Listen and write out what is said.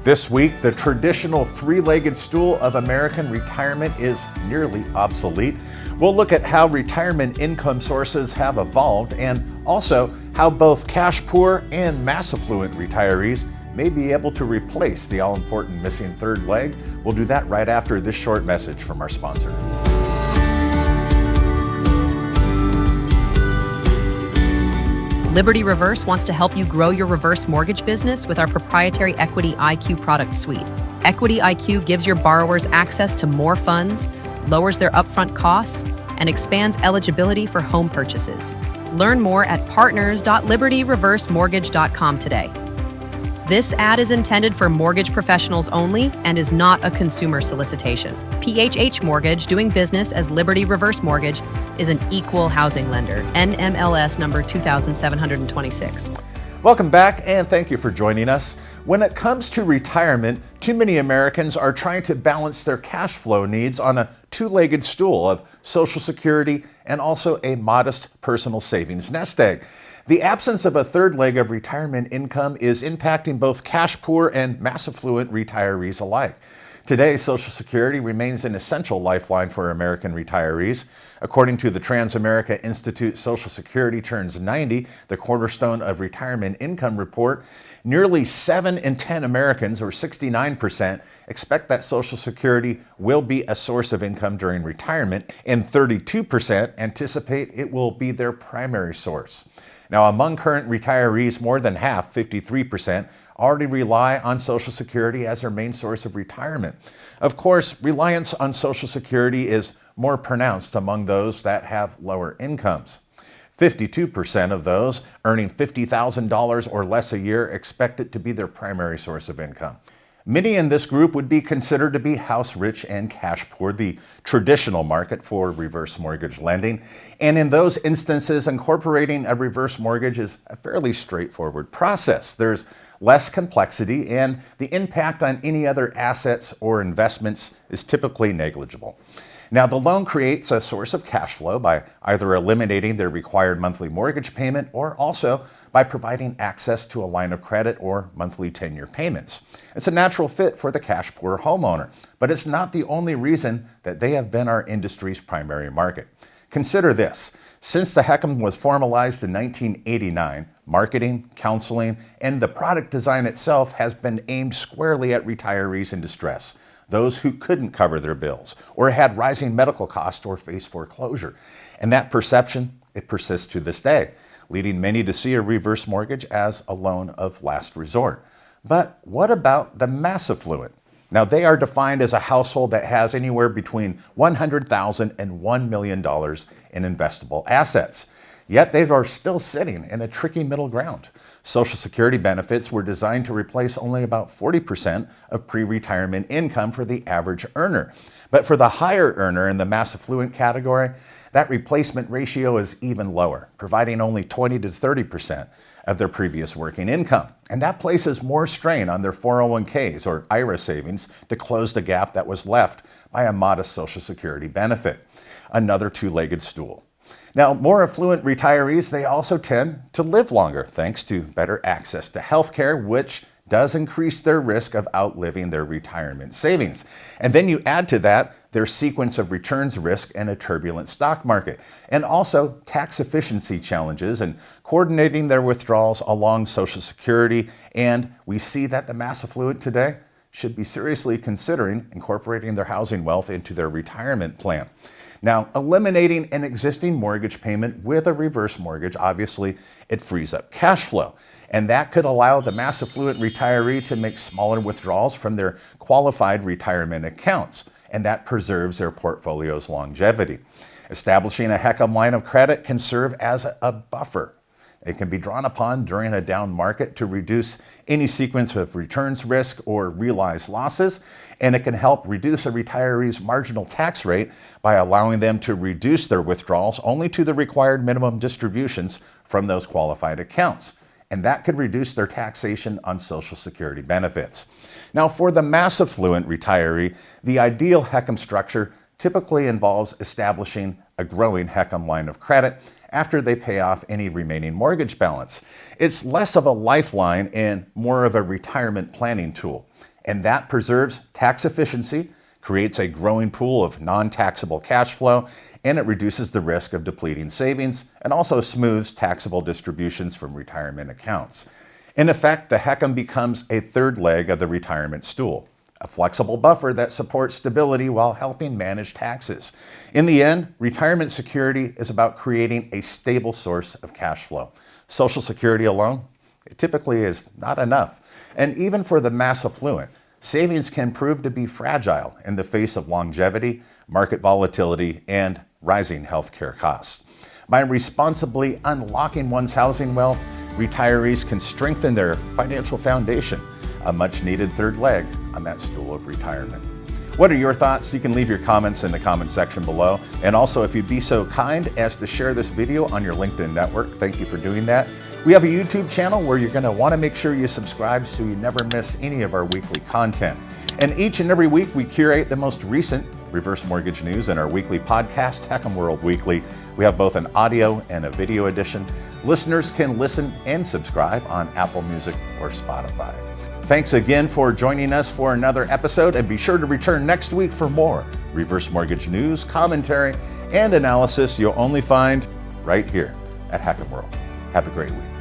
This week, the traditional three-legged stool of American retirement is nearly obsolete. We'll look at how retirement income sources have evolved and also how both cash poor and mass-affluent retirees may be able to replace the all-important missing third leg. We'll do that right after this short message from our sponsor. Liberty Reverse wants to help you grow your reverse mortgage business with our proprietary Equity IQ product suite. Equity IQ gives your borrowers access to more funds, lowers their upfront costs, and expands eligibility for home purchases. Learn more at partners.libertyreversemortgage.com today. This ad is intended for mortgage professionals only and is not a consumer solicitation. PHH Mortgage, doing business as Liberty Reverse Mortgage, is an equal housing lender. NMLS number 2726. Welcome back and thank you for joining us. When it comes to retirement, too many Americans are trying to balance their cash flow needs on a two-legged stool of Social Security and also a modest personal savings nest egg. The absence of a third leg of retirement income is impacting both cash poor and mass-affluent retirees alike. Today, Social Security remains an essential lifeline for American retirees. According to the Transamerica Institute, Social Security turns 90, the cornerstone of retirement income report. Nearly 7 in 10 Americans, or 69%, expect that Social Security will be a source of income during retirement, and 32% anticipate it will be their primary source. Now, among current retirees, more than half, 53%, already rely on Social Security as their main source of retirement. Of course, reliance on Social Security is more pronounced among those that have lower incomes. 52% of those earning $50,000 or less a year expect it to be their primary source of income. Many in this group would be considered to be house rich and cash poor, the traditional market for reverse mortgage lending. And in those instances, incorporating a reverse mortgage is a fairly straightforward process. There's less complexity, and the impact on any other assets or investments is typically negligible. Now, the loan creates a source of cash flow by either eliminating their required monthly mortgage payment or also by providing access to a line of credit or monthly 10-year payments. It's a natural fit for the cash poor homeowner, but it's not the only reason that they have been our industry's primary market. Consider this. Since the HECM was formalized in 1989, marketing, counseling, and the product design itself has been aimed squarely at retirees in distress, those who couldn't cover their bills or had rising medical costs or faced foreclosure. And that perception, it persists to this day, leading many to see a reverse mortgage as a loan of last resort. But what about the mass affluent? Now, they are defined as a household that has anywhere between $100,000 and $1 million in investable assets. Yet they are still sitting in a tricky middle ground. Social Security benefits were designed to replace only about 40% of pre-retirement income for the average earner. But for the higher earner in the mass affluent category, that replacement ratio is even lower, providing only 20 to 30% of their previous working income. And that places more strain on their 401ks or IRA savings to close the gap that was left by a modest Social Security benefit. Another two-legged stool. Now, more affluent retirees, they also tend to live longer thanks to better access to health care, which does increase their risk of outliving their retirement savings. And then you add to that their sequence of returns risk and a turbulent stock market, and also tax efficiency challenges and coordinating their withdrawals along Social Security. And we see that the mass affluent today should be seriously considering incorporating their housing wealth into their retirement plan. Now, eliminating an existing mortgage payment with a reverse mortgage, obviously, it frees up cash flow. And that could allow the mass affluent retiree to make smaller withdrawals from their qualified retirement accounts, and that preserves their portfolio's longevity. Establishing a HECM line of credit can serve as a buffer. It can be drawn upon during a down market to reduce any sequence of returns risk or realized losses, and it can help reduce a retiree's marginal tax rate by allowing them to reduce their withdrawals only to the required minimum distributions from those qualified accounts. And that could reduce their taxation on Social Security benefits. Now, for the mass affluent retiree, the ideal HECM structure typically involves establishing a growing HECM line of credit after they pay off any remaining mortgage balance. It's less of a lifeline and more of a retirement planning tool. And that preserves tax efficiency, creates a growing pool of non-taxable cash flow, and it reduces the risk of depleting savings and also smooths taxable distributions from retirement accounts. In effect, the HECM becomes a third leg of the retirement stool, a flexible buffer that supports stability while helping manage taxes. In the end, retirement security is about creating a stable source of cash flow. Social Security alone, it typically is not enough. And even for the mass affluent, savings can prove to be fragile in the face of longevity, market volatility, and rising healthcare costs. By responsibly unlocking one's housing wealth, retirees can strengthen their financial foundation, a much-needed third leg on that stool of retirement. What are your thoughts? You can leave your comments in the comment section below. And also, if you'd be so kind as to share this video on your LinkedIn network, thank you for doing that. We have a YouTube channel where you're going to want to make sure you subscribe so you never miss any of our weekly content. And each and every week, we curate the most recent reverse mortgage news in our weekly podcast, HECM World Weekly. We have both an audio and a video edition. Listeners can listen and subscribe on Apple Music or Spotify. Thanks again for joining us for another episode, and be sure to return next week for more reverse mortgage news, commentary, and analysis you'll only find right here at HECM World. Have a great week.